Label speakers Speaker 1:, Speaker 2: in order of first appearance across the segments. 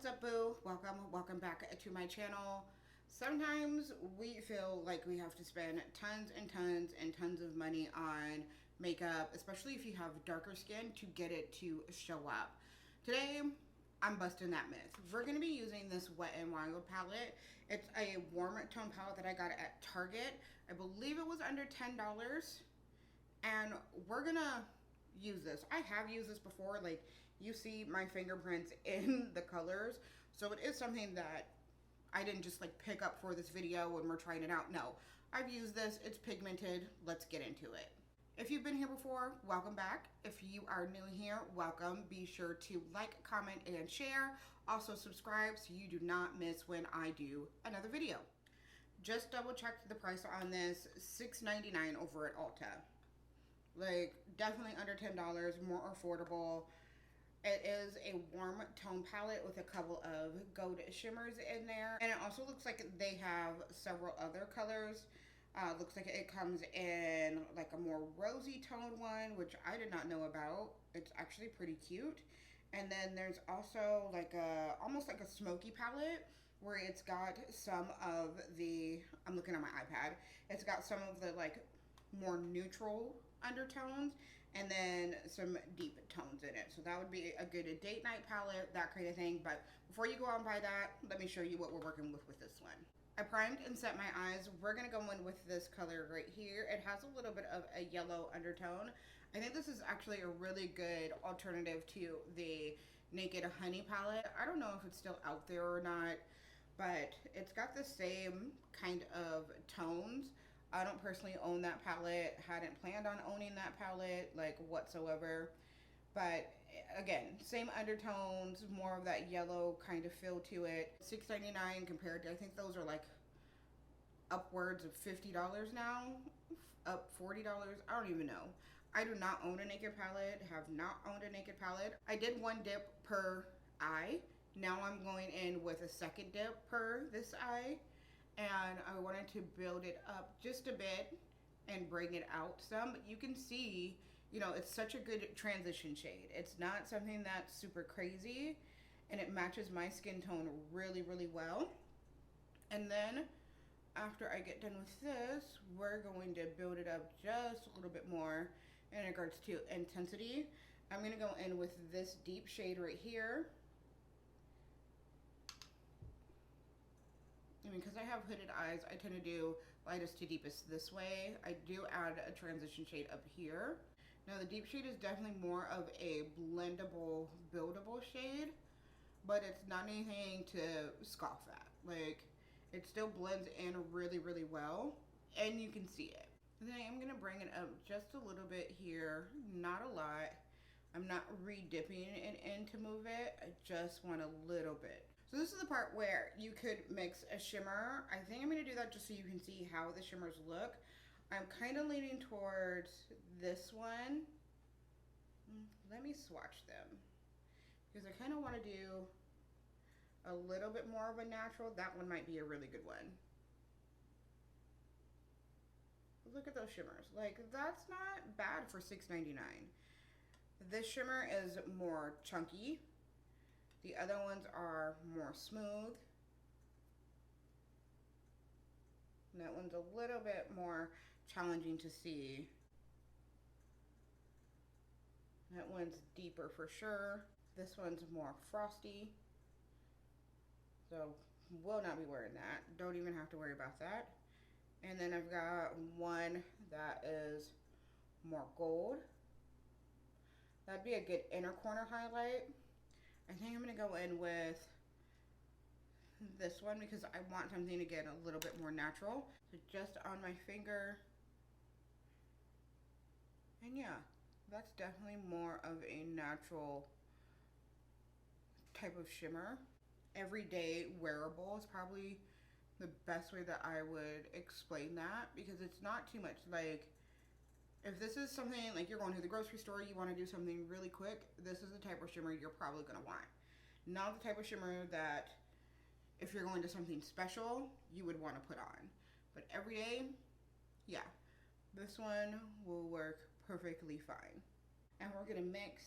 Speaker 1: What's up, boo? Welcome back to my channel. Sometimes we feel like we have to spend tons and tons and tons of money on makeup, especially if you have darker skin, to get it to show up. Today, I'm busting that myth. We're going to be using this Wet n Wild palette. It's a warm tone palette that I got at Target. I believe it was under $10. And we're going to use this. I have used this before. Like, you see my fingerprints in the colors. So it is something that I didn't just like pick up for this video when we're trying it out. No, I've used this. It's pigmented. Let's get into it. If you've been here before, welcome back. If you are new here, welcome. Be sure to like, comment, and share. Also subscribe so you do not miss when I do another video. Just double checked the price on this, $6.99 over at Ulta. Like, definitely under $10, more affordable. It is a warm tone palette with a couple of gold shimmers in there. And it also looks like they have several other colors. Looks like it comes in like a more rosy toned one, which I did not know about. It's actually pretty cute. And then there's also like almost like a smoky palette where it's got some of the, I'm looking at my iPad, it's got some of the like more neutral undertones and then some deep tones in it. So that would be a good date night palette, that kind of thing. But before you go out and buy that, let me show you what we're working with this one. I primed and set my eyes. We're gonna go in with this color right here. It has a little bit of a yellow undertone. I think this is actually a really good alternative to the Naked Honey palette. I don't know if it's still out there or not, but it's got the same kind of tones. I don't personally own that palette, hadn't planned on owning that palette like whatsoever, but again, same undertones, more of that yellow kind of feel to it. $6.99 compared to, I think those are like upwards of $50 now, up $40, I don't even know. I do not own a Naked palette, have not owned a Naked palette. I did one dip per eye. Now I'm going in with a second dip per this eye. And I wanted to build it up just a bit and bring it out some. But you can see, you know, it's such a good transition shade. It's not something that's super crazy, and it matches my skin tone really, really well. And then after I get done with this, we're going to build it up just a little bit more in regards to intensity. I'm going to go in with this deep shade right here. And because I have hooded eyes, I tend to do lightest to deepest this way. I do add a transition shade up here. Now the deep shade is definitely more of a blendable, buildable shade, but it's not anything to scoff at. Like, it still blends in really, really well, and you can see it. And then I am gonna bring it up just a little bit here, not a lot. I'm not re-dipping it in to move it. I just want a little bit. So this is the part where you could mix a shimmer. I think I'm going to do that just so you can see how the shimmers look. I'm kind of leaning towards this one. Let me swatch them, because I kind of want to do a little bit more of a natural. That one might be a really good one. Look at those shimmers. Like, that's not bad for $6.99. This shimmer is more chunky. The other ones are more smooth. And that one's a little bit more challenging to see. That one's deeper for sure. This one's more frosty. So will not be wearing that. Don't even have to worry about that. And then I've got one that is more gold. That'd be a good inner corner highlight. I think I'm going to go in with this one because I want something to get a little bit more natural. So just on my finger. And yeah, that's definitely more of a natural type of shimmer. Everyday wearable is probably the best way that I would explain that, because it's not too much. Like, if this is something like you're going to the grocery store, you want to do something really quick, this is the type of shimmer you're probably going to want. Not the type of shimmer that if you're going to something special, you would want to put on. But every day, yeah, this one will work perfectly fine. And we're going to mix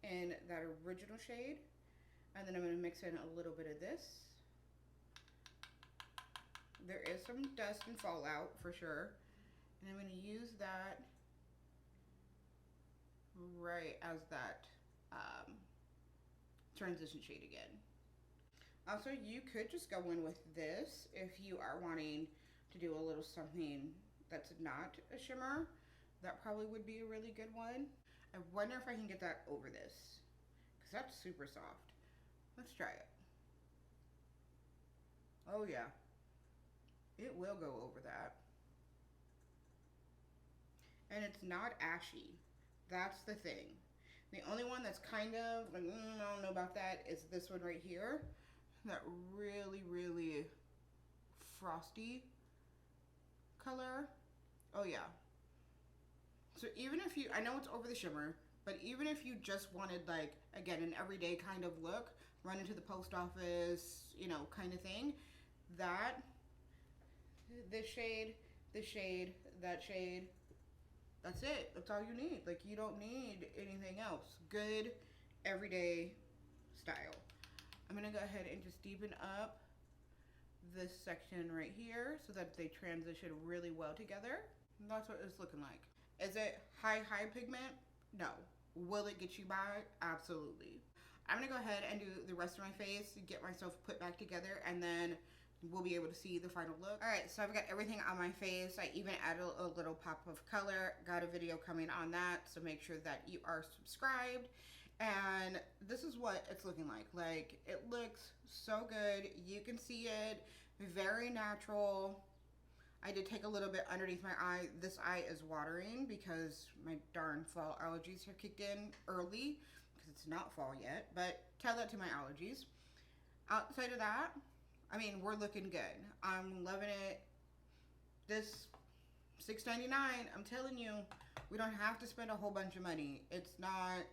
Speaker 1: in that original shade And then I'm going to mix in a little bit of this. There is some dust and fallout for sure. And I'm going to use that right as that transition shade again. Also, you could just go in with this if you are wanting to do a little something that's not a shimmer. That probably would be a really good one. I wonder if I can get that over this, because that's super soft. Let's try it. Oh yeah, it will go over that. And it's not ashy. That's the thing. The only one that's kind of like, I don't know about that, is this one right here. That really, really frosty color. Oh yeah. So even if you, I know it's over the shimmer, but even if you just wanted like, again, an everyday kind of look, run into the post office, you know, kind of thing, that, this shade, that shade, that's it. That's all you need. Like, you don't need anything else. Good everyday style. I'm gonna go ahead and just deepen up this section right here so that they transition really well together. And that's what it's looking like. Is it high pigment? No. Will it get you by? Absolutely. I'm gonna go ahead and do the rest of my face, get myself put back together, and then we'll be able to see the final look. All right, so I've got everything on my face. I even added a little pop of color. Got a video coming on that, so make sure that you are subscribed. And this is what it's looking like. Like, it looks so good. You can see it, very natural. I did take a little bit underneath my eye. This eye is watering because my darn fall allergies have kicked in early, because it's not fall yet, but tell that to my allergies. Outside of that, I mean, we're looking good. I'm loving it. This $6.99, I'm telling you, we don't have to spend a whole bunch of money. It's not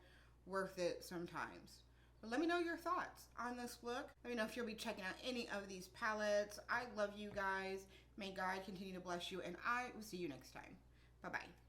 Speaker 1: worth it sometimes. But let me know your thoughts on this look. Let me know if you'll be checking out any of these palettes. I love you guys. May God continue to bless you, and I will see you next time. Bye-bye.